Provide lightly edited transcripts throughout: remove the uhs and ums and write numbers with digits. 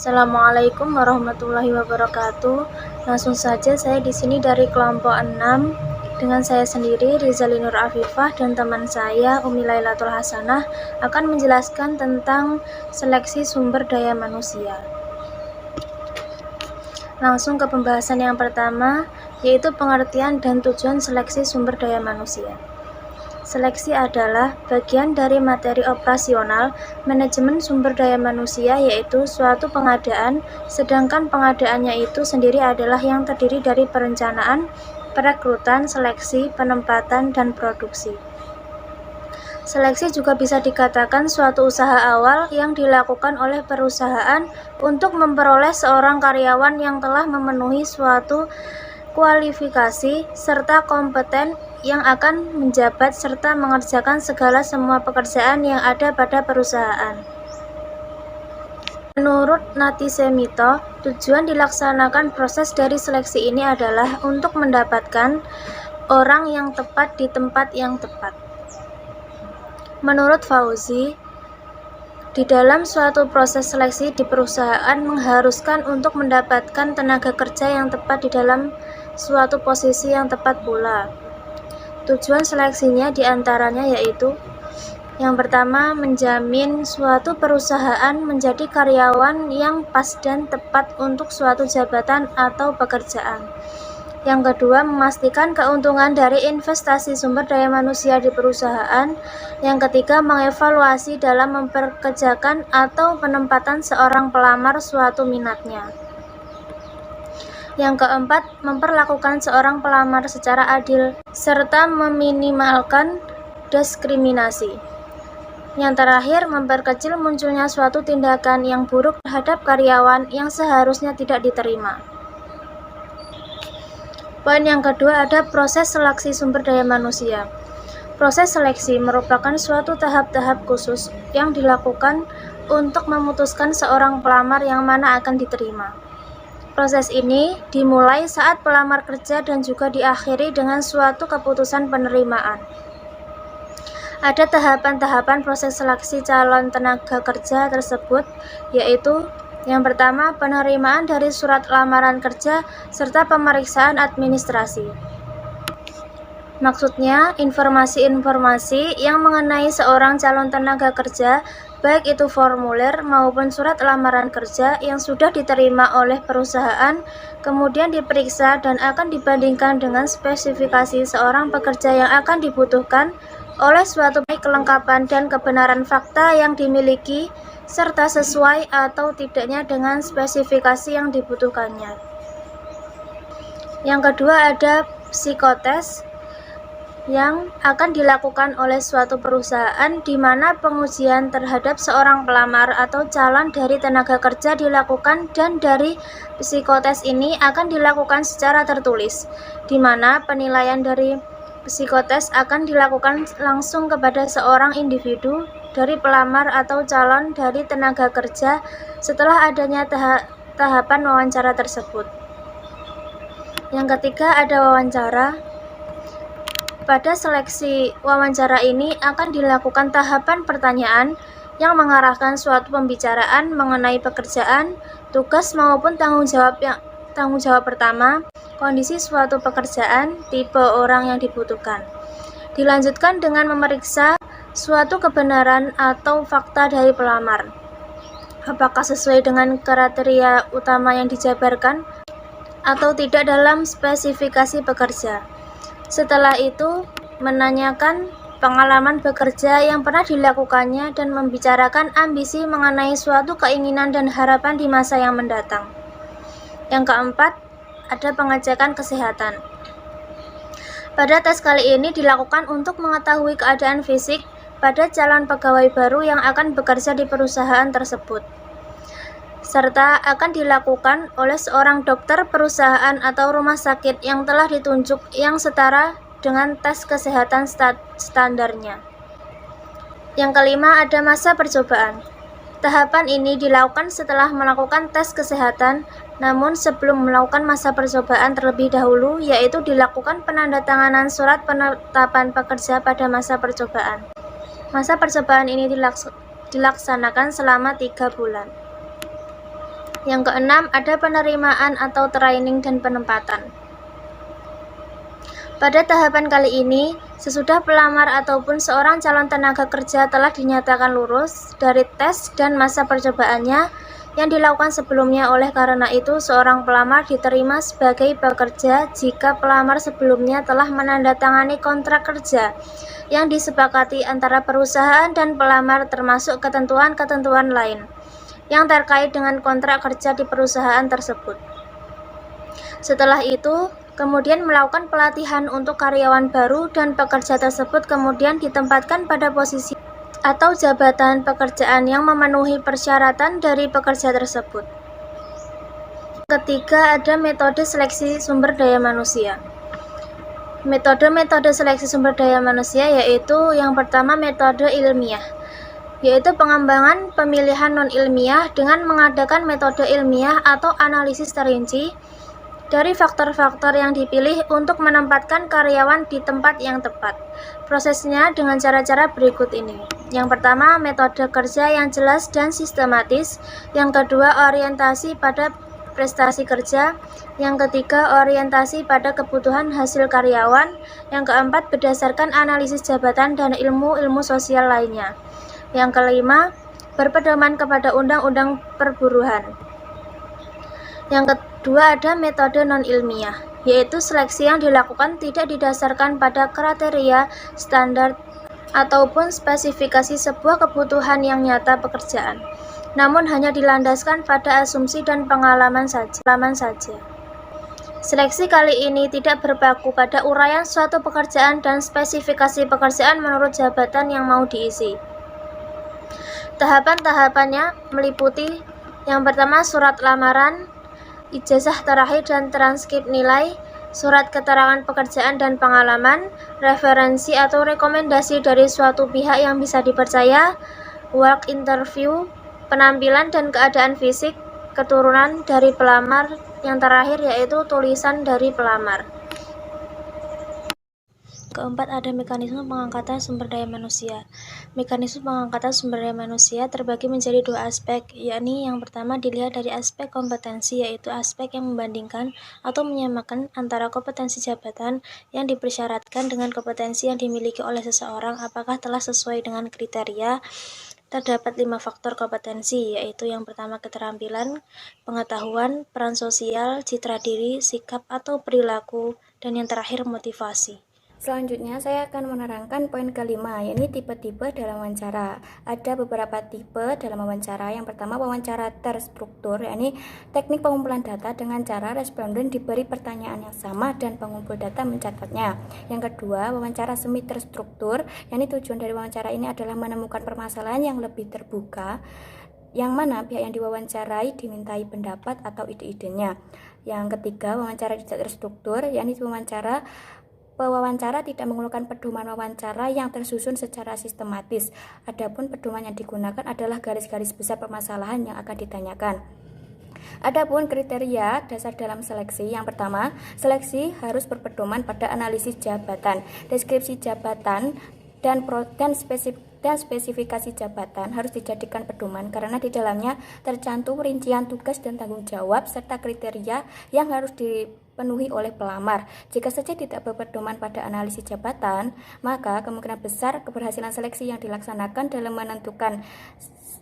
Assalamualaikum warahmatullahi wabarakatuh. Langsung saja saya di sini dari kelompok 6 dengan saya sendiri Rizali Nur Afifah dan teman saya Umi Lailatul Hasanah akan menjelaskan tentang seleksi sumber daya manusia. Langsung ke pembahasan yang pertama, yaitu pengertian dan tujuan seleksi sumber daya manusia. Seleksi adalah bagian dari materi operasional manajemen sumber daya manusia, yaitu suatu pengadaan, sedangkan pengadaannya itu sendiri adalah yang terdiri dari perencanaan, perekrutan, seleksi, penempatan, dan produksi. Seleksi juga bisa dikatakan suatu usaha awal yang dilakukan oleh perusahaan untuk memperoleh seorang karyawan yang telah memenuhi suatu kualifikasi serta kompeten yang akan menjabat serta mengerjakan semua pekerjaan yang ada pada perusahaan. Menurut Nati Semito, tujuan dilaksanakan proses dari seleksi ini adalah untuk mendapatkan orang yang tepat di tempat yang tepat. Menurut Fauzi, di dalam suatu proses seleksi di perusahaan mengharuskan untuk mendapatkan tenaga kerja yang tepat di dalam suatu posisi yang tepat pula. Tujuan seleksinya diantaranya yaitu yang pertama, menjamin suatu perusahaan menjadi karyawan yang pas dan tepat untuk suatu jabatan atau pekerjaan. Yang kedua, memastikan keuntungan dari investasi sumber daya manusia di perusahaan. Yang ketiga, mengevaluasi dalam memperkerjakan atau penempatan seorang pelamar suatu minatnya. Yang keempat, memperlakukan seorang pelamar secara adil serta meminimalkan diskriminasi. Yang terakhir, memperkecil munculnya suatu tindakan yang buruk terhadap karyawan yang seharusnya tidak diterima. Poin yang kedua ada proses seleksi sumber daya manusia. Proses seleksi merupakan suatu tahap-tahap khusus yang dilakukan untuk memutuskan seorang pelamar yang mana akan diterima. Proses ini dimulai saat pelamar kerja dan juga diakhiri dengan suatu keputusan penerimaan. Ada tahapan-tahapan proses seleksi calon tenaga kerja tersebut, yaitu yang pertama, penerimaan dari surat lamaran kerja serta pemeriksaan administrasi. Maksudnya, informasi-informasi yang mengenai seorang calon tenaga kerja, baik itu formulir maupun surat lamaran kerja yang sudah diterima oleh perusahaan, kemudian diperiksa dan akan dibandingkan dengan spesifikasi seorang pekerja yang akan dibutuhkan oleh suatu kelengkapan dan kebenaran fakta yang dimiliki, serta sesuai atau tidaknya dengan spesifikasi yang dibutuhkannya. Yang kedua ada psikotes yang akan dilakukan oleh suatu perusahaan di mana pengujian terhadap seorang pelamar atau calon dari tenaga kerja dilakukan, dan dari psikotes ini akan dilakukan secara tertulis, di mana penilaian dari psikotes akan dilakukan langsung kepada seorang individu dari pelamar atau calon dari tenaga kerja setelah adanya tahapan wawancara tersebut. Yang ketiga ada wawancara. Pada seleksi wawancara ini akan dilakukan tahapan pertanyaan yang mengarahkan suatu pembicaraan mengenai pekerjaan, tugas maupun tanggung jawab pertama, kondisi suatu pekerjaan, tipe orang yang dibutuhkan. Dilanjutkan dengan memeriksa suatu kebenaran atau fakta dari pelamar. Apakah sesuai dengan kriteria utama yang dijabarkan atau tidak dalam spesifikasi pekerja. Setelah itu, menanyakan pengalaman bekerja yang pernah dilakukannya dan membicarakan ambisi mengenai suatu keinginan dan harapan di masa yang mendatang. Yang keempat, ada pengecekan kesehatan. Pada tes kali ini dilakukan untuk mengetahui keadaan fisik pada calon pegawai baru yang akan bekerja di perusahaan tersebut, serta akan dilakukan oleh seorang dokter perusahaan atau rumah sakit yang telah ditunjuk yang setara dengan tes kesehatan standarnya. Yang kelima ada masa percobaan. Tahapan ini dilakukan setelah melakukan tes kesehatan, namun sebelum melakukan masa percobaan terlebih dahulu, yaitu dilakukan penandatanganan surat penetapan pekerja pada masa percobaan. Masa percobaan ini dilaksanakan selama 3 bulan. Yang keenam, ada penerimaan atau training dan penempatan. Pada tahapan kali ini, sesudah pelamar ataupun seorang calon tenaga kerja telah dinyatakan lulus dari tes dan masa percobaannya yang dilakukan sebelumnya. Oleh karena itu, seorang pelamar diterima sebagai pekerja jika pelamar sebelumnya telah menandatangani kontrak kerja yang disepakati antara perusahaan dan pelamar, termasuk ketentuan-ketentuan lain yang terkait dengan kontrak kerja di perusahaan tersebut. Setelah itu, kemudian melakukan pelatihan untuk karyawan baru dan pekerja tersebut kemudian ditempatkan pada posisi atau jabatan pekerjaan yang memenuhi persyaratan dari pekerja tersebut. Ketiga, ada metode seleksi sumber daya manusia. Metode seleksi sumber daya manusia yaitu yang pertama metode ilmiah, yaitu pengembangan pemilihan non-ilmiah dengan mengadakan metode ilmiah atau analisis terinci dari faktor-faktor yang dipilih untuk menempatkan karyawan di tempat yang tepat. Prosesnya dengan cara-cara berikut ini. Yang pertama, metode kerja yang jelas dan sistematis. Yang kedua, orientasi pada prestasi kerja. Yang ketiga, orientasi pada kebutuhan hasil karyawan. Yang keempat, berdasarkan analisis jabatan dan ilmu-ilmu sosial lainnya. Yang kelima, berpedoman kepada undang-undang perburuhan. Yang kedua, ada metode non-ilmiah, yaitu seleksi yang dilakukan tidak didasarkan pada kriteria, standar, ataupun spesifikasi sebuah kebutuhan yang nyata pekerjaan, namun hanya dilandaskan pada asumsi dan pengalaman saja. Seleksi kali ini tidak berpaku pada uraian suatu pekerjaan dan spesifikasi pekerjaan menurut jabatan yang mau diisi. Tahapan-tahapannya meliputi yang pertama, surat lamaran, ijazah terakhir dan transkrip nilai, surat keterangan pekerjaan dan pengalaman, referensi atau rekomendasi dari suatu pihak yang bisa dipercaya, work interview, penampilan dan keadaan fisik, keturunan dari pelamar, yang terakhir yaitu tulisan dari pelamar. Keempat, ada mekanisme pengangkatan sumber daya manusia. Mekanisme pengangkatan sumber daya manusia terbagi menjadi dua aspek, yakni yang pertama dilihat dari aspek kompetensi, yaitu aspek yang membandingkan atau menyamakan antara kompetensi jabatan yang dipersyaratkan dengan kompetensi yang dimiliki oleh seseorang apakah telah sesuai dengan kriteria. Terdapat 5 faktor kompetensi, yaitu yang pertama keterampilan, pengetahuan, peran sosial, citra diri, sikap atau perilaku, dan yang terakhir motivasi. Selanjutnya saya akan menerangkan poin kelima, yakni tipe-tipe dalam wawancara. Ada beberapa tipe dalam wawancara. Yang pertama, wawancara terstruktur, yakni teknik pengumpulan data dengan cara responden diberi pertanyaan yang sama dan pengumpul data mencatatnya. Yang kedua, wawancara semi terstruktur, yakni tujuan dari wawancara ini adalah menemukan permasalahan yang lebih terbuka, yang mana pihak yang diwawancarai dimintai pendapat atau ide-idenya. Yang ketiga, wawancara tidak terstruktur, yakni pewawancara tidak menggunakan pedoman wawancara yang tersusun secara sistematis. Adapun pedoman yang digunakan adalah garis-garis besar permasalahan yang akan ditanyakan. Adapun kriteria dasar dalam seleksi, yang pertama, seleksi harus berpedoman pada analisis jabatan, deskripsi jabatan, dan spesifikasi jabatan harus dijadikan pedoman karena di dalamnya tercantum rincian tugas dan tanggung jawab serta kriteria yang harus dipenuhi oleh pelamar. Jika saja tidak berpedoman pada analisis jabatan, maka kemungkinan besar keberhasilan seleksi yang dilaksanakan dalam menentukan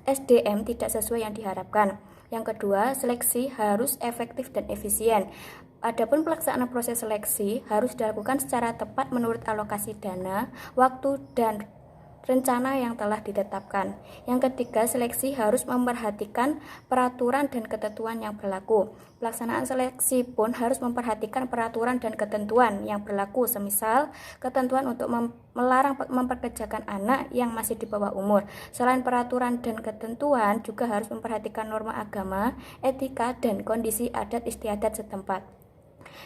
SDM tidak sesuai yang diharapkan. Yang kedua, seleksi harus efektif dan efisien. Adapun pelaksanaan proses seleksi harus dilakukan secara tepat menurut alokasi dana, waktu, dan rencana yang telah ditetapkan. Yang ketiga, seleksi harus memperhatikan peraturan dan ketentuan yang berlaku. Pelaksanaan seleksi pun harus memperhatikan peraturan dan ketentuan yang berlaku, semisal ketentuan untuk melarang memperkerjakan anak yang masih di bawah umur. Selain peraturan dan ketentuan, juga harus memperhatikan norma agama, etika, dan kondisi adat istiadat setempat.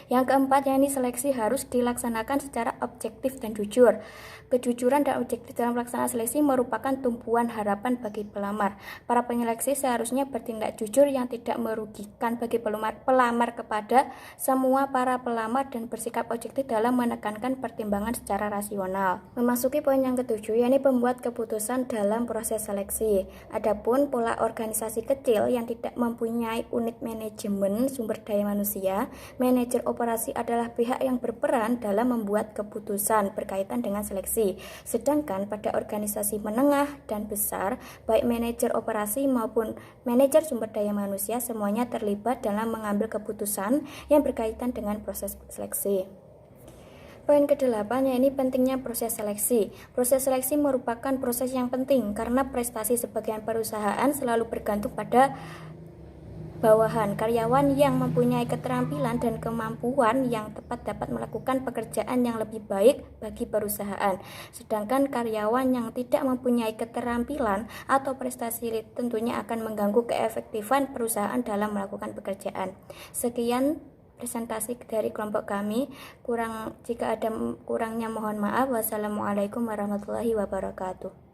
Yang keempat, yakni seleksi harus dilaksanakan secara objektif dan jujur. Kejujuran dan objektif dalam pelaksanaan seleksi merupakan tumpuan harapan bagi pelamar. Para penyeleksi seharusnya bertindak jujur yang tidak merugikan bagi pelamar kepada semua para pelamar dan bersikap objektif dalam menekankan pertimbangan secara rasional. Memasuki poin yang ketujuh, yakni pembuat keputusan dalam proses seleksi. Adapun pola organisasi kecil yang tidak mempunyai unit manajemen sumber daya manusia, manajer operasi adalah pihak yang berperan dalam membuat keputusan berkaitan dengan seleksi. Sedangkan pada organisasi menengah dan besar, baik manajer operasi maupun manajer sumber daya manusia semuanya terlibat dalam mengambil keputusan yang berkaitan dengan proses seleksi. Poin ke-8, yakni pentingnya proses seleksi. Proses seleksi merupakan proses yang penting karena prestasi sebagian perusahaan selalu bergantung pada bawahan. Karyawan yang mempunyai keterampilan dan kemampuan yang tepat dapat melakukan pekerjaan yang lebih baik bagi perusahaan. Sedangkan karyawan yang tidak mempunyai keterampilan atau prestasi tentunya akan mengganggu keefektifan perusahaan dalam melakukan pekerjaan. Sekian presentasi dari kelompok kami. Jika ada kurangnya mohon maaf. Wassalamualaikum warahmatullahi wabarakatuh.